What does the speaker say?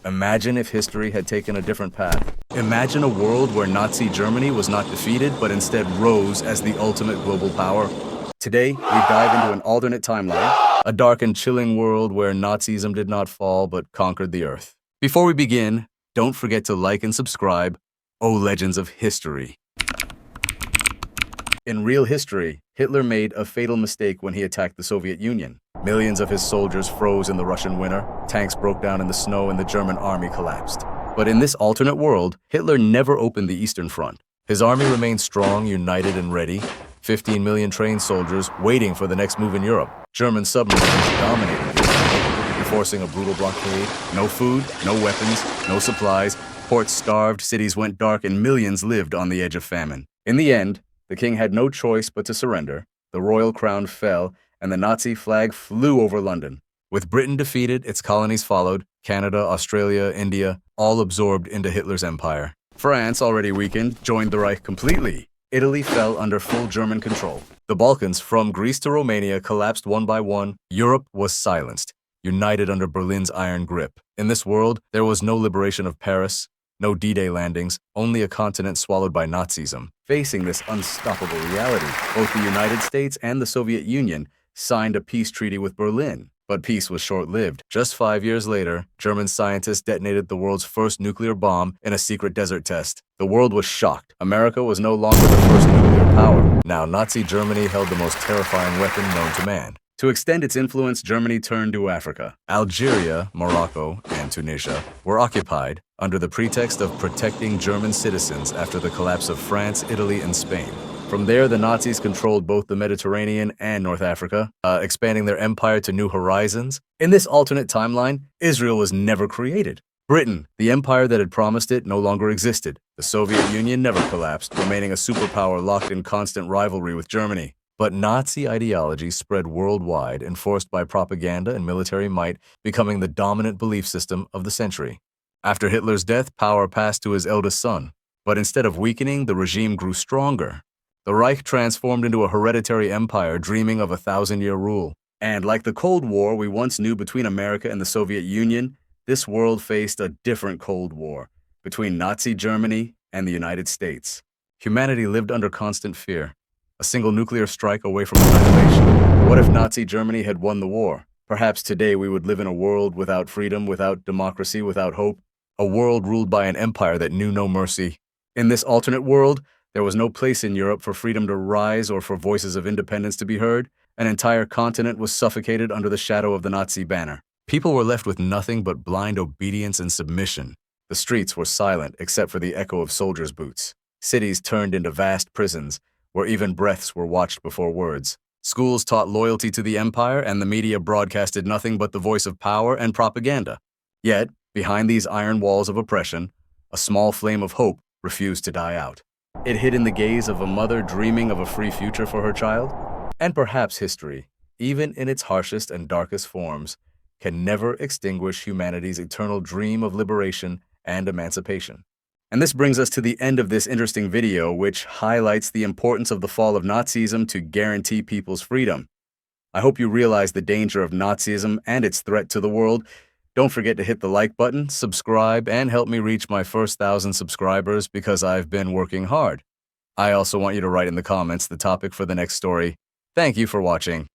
Imagine if history had taken a different path. Imagine a world where Nazi Germany was not defeated, but instead rose as the ultimate global power. Today, we dive into an alternate timeline, a dark and chilling world where Nazism did not fall, but conquered the earth. Before we begin, don't forget to like and subscribe. Oh, Legends of History. In real history, Hitler made a fatal mistake when he attacked the Soviet Union. Millions of his soldiers froze in the Russian winter, tanks broke down in the snow, and the German army collapsed. But in this alternate world, Hitler never opened the Eastern Front. His army remained strong, united, and ready. 15 million trained soldiers waiting for the next move in Europe. German submarines dominated the Atlantic, enforcing a brutal blockade. No food, no weapons, no supplies. Ports starved, cities went dark, and millions lived on the edge of famine. In the end, the king had no choice but to surrender. The royal crown fell, and the Nazi flag flew over London. With Britain defeated, its colonies followed. Canada, Australia, India, all absorbed into Hitler's empire. France, already weakened, joined the Reich completely. Italy fell under full German control. The Balkans, from Greece to Romania, collapsed one by one. Europe was silenced, united under Berlin's iron grip. In this world, there was no liberation of Paris, no D-Day landings, only a continent swallowed by Nazism. Facing this unstoppable reality, both the United States and the Soviet Union signed a peace treaty with Berlin. But peace was short-lived. Just 5 years later, German scientists detonated the world's first nuclear bomb in a secret desert test. The world was shocked. America was no longer the first nuclear power. Now, Nazi Germany held the most terrifying weapon known to man. To extend its influence, Germany turned to Africa. Algeria, Morocco, and Tunisia were occupied under the pretext of protecting German citizens after the collapse of France, Italy, and Spain. From there, the Nazis controlled both the Mediterranean and North Africa, expanding their empire to new horizons. In this alternate timeline, Israel was never created. Britain, the empire that had promised it, no longer existed. The Soviet Union never collapsed, remaining a superpower locked in constant rivalry with Germany. But Nazi ideology spread worldwide, enforced by propaganda and military might, becoming the dominant belief system of the century. After Hitler's death, power passed to his eldest son. But instead of weakening, the regime grew stronger. The Reich transformed into a hereditary empire dreaming of a 1,000-year rule. And like the Cold War we once knew between America and the Soviet Union, this world faced a different Cold War between Nazi Germany and the United States. Humanity lived under constant fear, a single nuclear strike away from annihilation. What if Nazi Germany had won the war? Perhaps today we would live in a world without freedom, without democracy, without hope, a world ruled by an empire that knew no mercy. In this alternate world, there was no place in Europe for freedom to rise or for voices of independence to be heard. An entire continent was suffocated under the shadow of the Nazi banner. People were left with nothing but blind obedience and submission. The streets were silent except for the echo of soldiers' boots. Cities turned into vast prisons, where even breaths were watched before words. Schools taught loyalty to the empire, and the media broadcasted nothing but the voice of power and propaganda. Yet, behind these iron walls of oppression, a small flame of hope refused to die out. It hid in the gaze of a mother dreaming of a free future for her child. And perhaps history, even in its harshest and darkest forms, can never extinguish humanity's eternal dream of liberation and emancipation. And this brings us to the end of this interesting video, which highlights the importance of the fall of Nazism to guarantee people's freedom. I hope you realize the danger of Nazism and its threat to the world. Don't forget to hit the like button, subscribe, and help me reach my first 1,000 subscribers because I've been working hard. I also want you to write in the comments the topic for the next story. Thank you for watching.